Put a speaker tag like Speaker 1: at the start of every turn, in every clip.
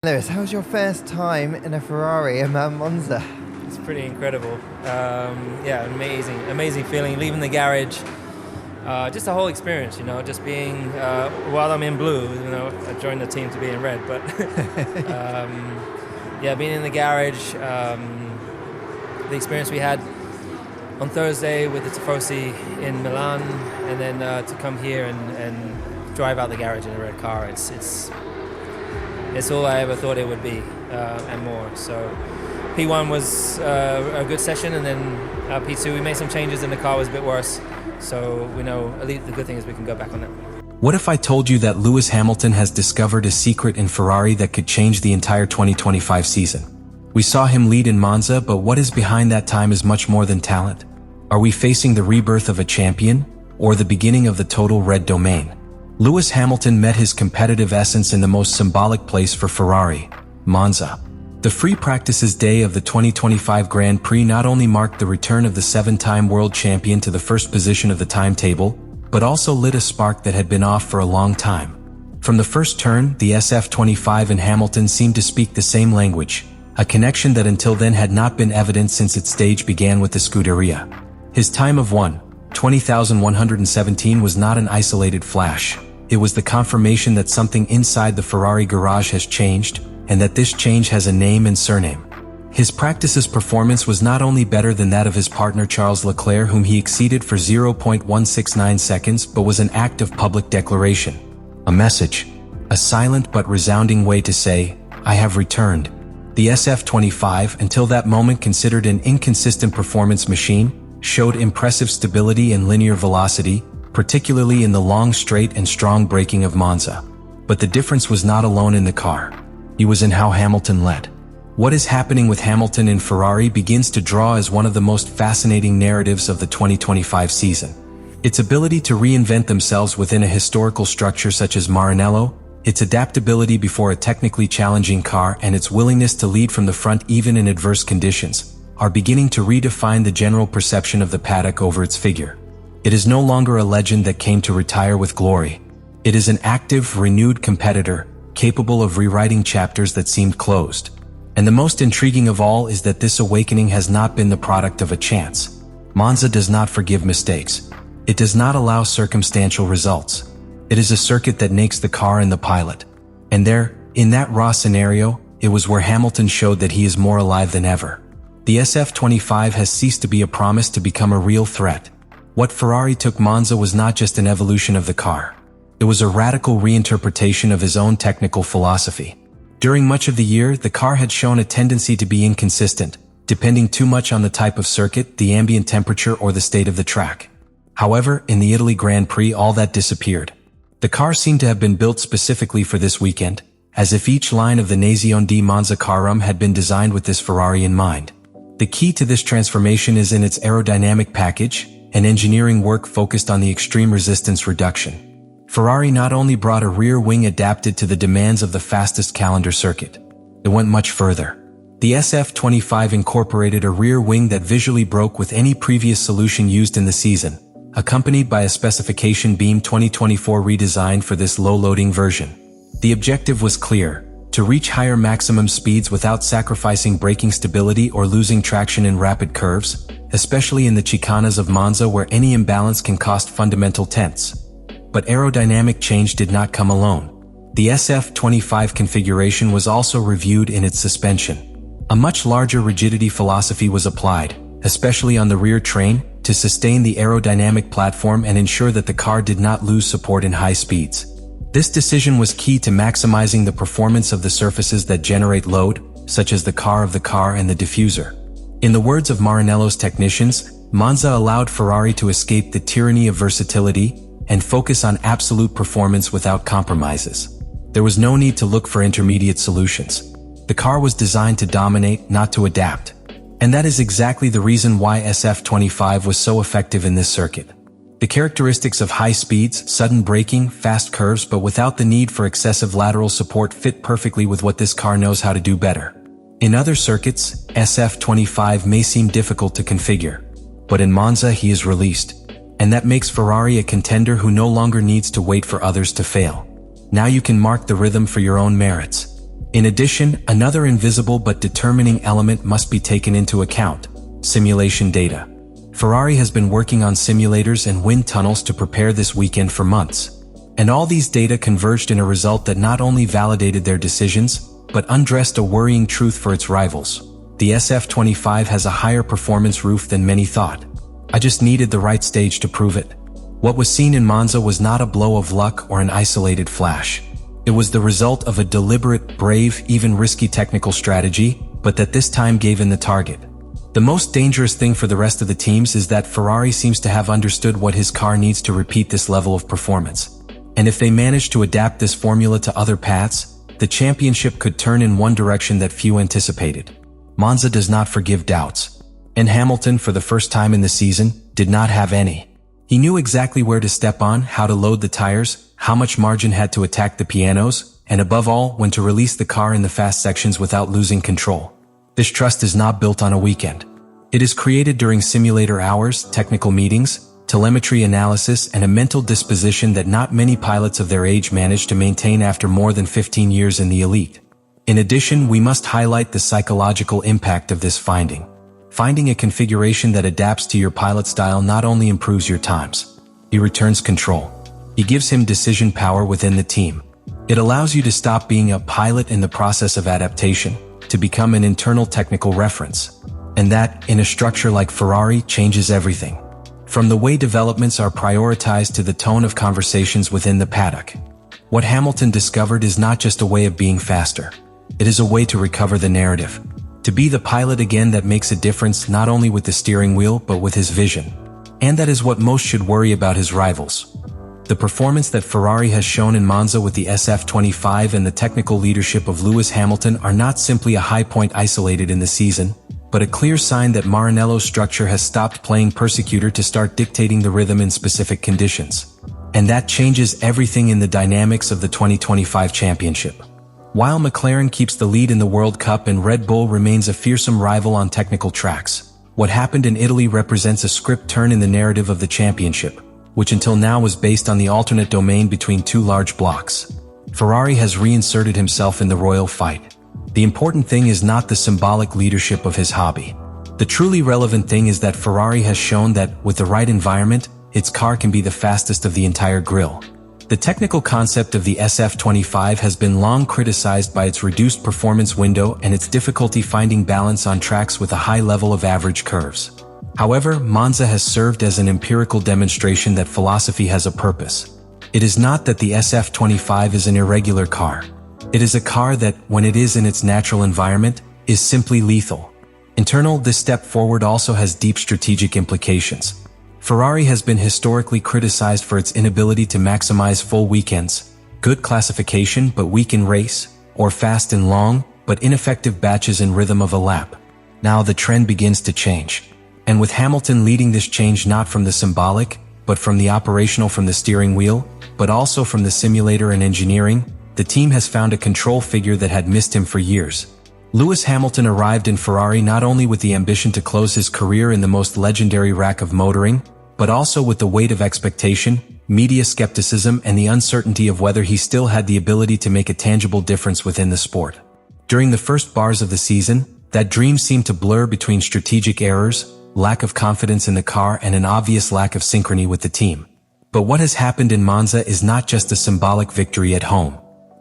Speaker 1: Lewis, how was your first time in a Ferrari in Monza?
Speaker 2: It's pretty incredible. Yeah, amazing feeling. Leaving the garage, just the whole experience. Just being while I'm in blue. I joined the team to be in red, but yeah, being in the garage, the experience we had on Thursday with the Tifosi in Milan, and then to come here and drive out the garage in a red car. It's all I ever thought it would be, and more. So P1 was a good session, and then P2 we made some changes and the car was a bit worse. So we know at least the good thing is we can go back on that.
Speaker 3: What if I told you that Lewis Hamilton has discovered a secret in Ferrari that could change the entire 2025 season? We saw him lead in Monza, but what is behind that time is much more than talent. Are we facing the rebirth of a champion, or the beginning of the total red domain? Lewis Hamilton met his competitive essence in the most symbolic place for Ferrari, Monza. The free practices day of the 2025 Grand Prix not only marked the return of the seven-time world champion to the first position of the timetable, but also lit a spark that had been off for a long time. From the first turn, the SF-25 and Hamilton seemed to speak the same language, a connection that until then had not been evident since its stage began with the Scuderia. His time of 1:20,117 was not an isolated flash. It was the confirmation that something inside the Ferrari garage has changed, and that this change has a name and surname. His practice's performance was not only better than that of his partner Charles Leclerc, whom he exceeded for 0.169 seconds, but was an act of public declaration. A message. A silent but resounding way to say, "I have returned." The SF-25, until that moment considered an inconsistent performance machine, showed impressive stability and linear velocity, particularly in the long straight and strong braking of Monza. But the difference was not alone in the car. It was in how Hamilton led. What is happening with Hamilton in Ferrari begins to draw as one of the most fascinating narratives of the 2025 season. Its ability to reinvent themselves within a historical structure such as Maranello, its adaptability before a technically challenging car, and its willingness to lead from the front even in adverse conditions, are beginning to redefine the general perception of the paddock over its figure. It is no longer a legend that came to retire with glory. It is an active, renewed competitor, capable of rewriting chapters that seemed closed. And the most intriguing of all is that this awakening has not been the product of a chance. Monza does not forgive mistakes. It does not allow circumstantial results. It is a circuit that nakes the car and the pilot. And there, in that raw scenario, it was where Hamilton showed that he is more alive than ever. The SF-25 has ceased to be a promise to become a real threat. What Ferrari took Monza was not just an evolution of the car. It was a radical reinterpretation of his own technical philosophy. During much of the year, the car had shown a tendency to be inconsistent, depending too much on the type of circuit, the ambient temperature, or the state of the track. However, in the Italy Grand Prix, all that disappeared. The car seemed to have been built specifically for this weekend, as if each line of the Nazione di Monza carrum had been designed with this Ferrari in mind. The key to this transformation is in its aerodynamic package, and engineering work focused on the extreme resistance reduction. Ferrari not only brought a rear wing adapted to the demands of the fastest calendar circuit. It went much further. The SF-25 incorporated a rear wing that visually broke with any previous solution used in the season, accompanied by a specification beam 2024 redesigned for this low-loading version. The objective was clear: to reach higher maximum speeds without sacrificing braking stability or losing traction in rapid curves, especially in the chicanas of Monza where any imbalance can cost fundamental tenths. But aerodynamic change did not come alone. The SF-25 configuration was also reviewed in its suspension. A much larger rigidity philosophy was applied, especially on the rear train, to sustain the aerodynamic platform and ensure that the car did not lose support in high speeds. This decision was key to maximizing the performance of the surfaces that generate load, such as the car and the diffuser. In the words of Maranello's technicians, Monza allowed Ferrari to escape the tyranny of versatility and focus on absolute performance without compromises. There was no need to look for intermediate solutions. The car was designed to dominate, not to adapt. And that is exactly the reason why SF-25 was so effective in this circuit. The characteristics of high speeds, sudden braking, fast curves, but without the need for excessive lateral support fit perfectly with what this car knows how to do better. In other circuits, SF-25 may seem difficult to configure, but in Monza he is released. And that makes Ferrari a contender who no longer needs to wait for others to fail. Now you can mark the rhythm for your own merits. In addition, another invisible but determining element must be taken into account: simulation data. Ferrari has been working on simulators and wind tunnels to prepare this weekend for months. And all these data converged in a result that not only validated their decisions, but undressed a worrying truth for its rivals. The SF-25 has a higher performance roof than many thought. I just needed the right stage to prove it. What was seen in Monza was not a blow of luck or an isolated flash. It was the result of a deliberate, brave, even risky technical strategy, but that this time gave in the target. The most dangerous thing for the rest of the teams is that Ferrari seems to have understood what his car needs to repeat this level of performance. And if they manage to adapt this formula to other paths, the championship could turn in one direction that few anticipated. Monza does not forgive doubts. And Hamilton, for the first time in the season, did not have any. He knew exactly where to step on, how to load the tires, how much margin had to attack the pianos, and above all, when to release the car in the fast sections without losing control. This trust is not built on a weekend. It is created during simulator hours, technical meetings, telemetry analysis, and a mental disposition that not many pilots of their age manage to maintain after more than 15 years in the elite. In addition, we must highlight the psychological impact of this finding. Finding a configuration that adapts to your pilot style not only improves your times. It returns control. It gives him decision power within the team. It allows you to stop being a pilot in the process of adaptation, to become an internal technical reference. And that, in a structure like Ferrari, changes everything. From the way developments are prioritized to the tone of conversations within the paddock. What Hamilton discovered is not just a way of being faster. It is a way to recover the narrative. To be the pilot again that makes a difference not only with the steering wheel but with his vision. And that is what most should worry about his rivals. The performance that Ferrari has shown in Monza with the SF-25 and the technical leadership of Lewis Hamilton are not simply a high point isolated in the season, but a clear sign that Maranello's structure has stopped playing persecutor to start dictating the rhythm in specific conditions. And that changes everything in the dynamics of the 2025 championship. While McLaren keeps the lead in the World Cup and Red Bull remains a fearsome rival on technical tracks, what happened in Italy represents a script turn in the narrative of the championship, which until now was based on the alternate domain between two large blocks. Ferrari has reinserted himself in the royal fight. The important thing is not the symbolic leadership of his hobby. The truly relevant thing is that Ferrari has shown that, with the right environment, its car can be the fastest of the entire grille. The technical concept of the SF-25 has been long criticized by its reduced performance window and its difficulty finding balance on tracks with a high level of average curves. However, Monza has served as an empirical demonstration that philosophy has a purpose. It is not that the SF-25 is an irregular car. It is a car that, when it is in its natural environment, is simply lethal. This step forward also has deep strategic implications. Ferrari has been historically criticized for its inability to maximize full weekends, good classification but weak in race, or fast and long, but ineffective batches in rhythm of a lap. Now the trend begins to change. And with Hamilton leading this change not from the symbolic, but from the operational, from the steering wheel, but also from the simulator and engineering, the team has found a control figure that had missed him for years. Lewis Hamilton arrived in Ferrari not only with the ambition to close his career in the most legendary rack of motoring, but also with the weight of expectation, media skepticism, and the uncertainty of whether he still had the ability to make a tangible difference within the sport. During the first bars of the season, that dream seemed to blur between strategic errors, lack of confidence in the car, and an obvious lack of synchrony with the team. But what has happened in Monza is not just a symbolic victory at home.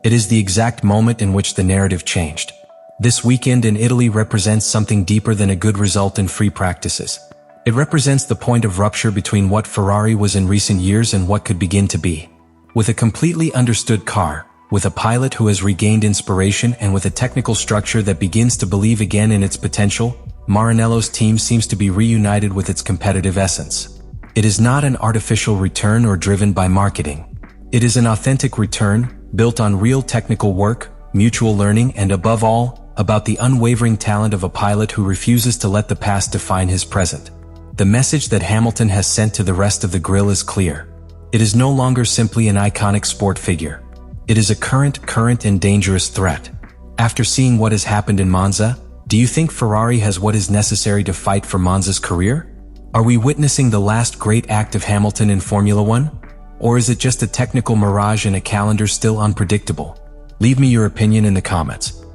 Speaker 3: It is the exact moment in which the narrative changed. This weekend in Italy represents something deeper than a good result in free practices. It represents the point of rupture between what Ferrari was in recent years and what could begin to be. With a completely understood car, with a pilot who has regained inspiration, and with a technical structure that begins to believe again in its potential, Maranello's team seems to be reunited with its competitive essence. It is not an artificial return or driven by marketing. It is an authentic return, built on real technical work, mutual learning, and above all, about the unwavering talent of a pilot who refuses to let the past define his present. The message that Hamilton has sent to the rest of the grille is clear. It is no longer simply an iconic sport figure. It is a current and dangerous threat. After seeing what has happened in Monza, do you think Ferrari has what is necessary to fight for Monza's career? Are we witnessing the last great act of Hamilton in Formula One? Or is it just a technical mirage in a calendar still unpredictable? Leave me your opinion in the comments.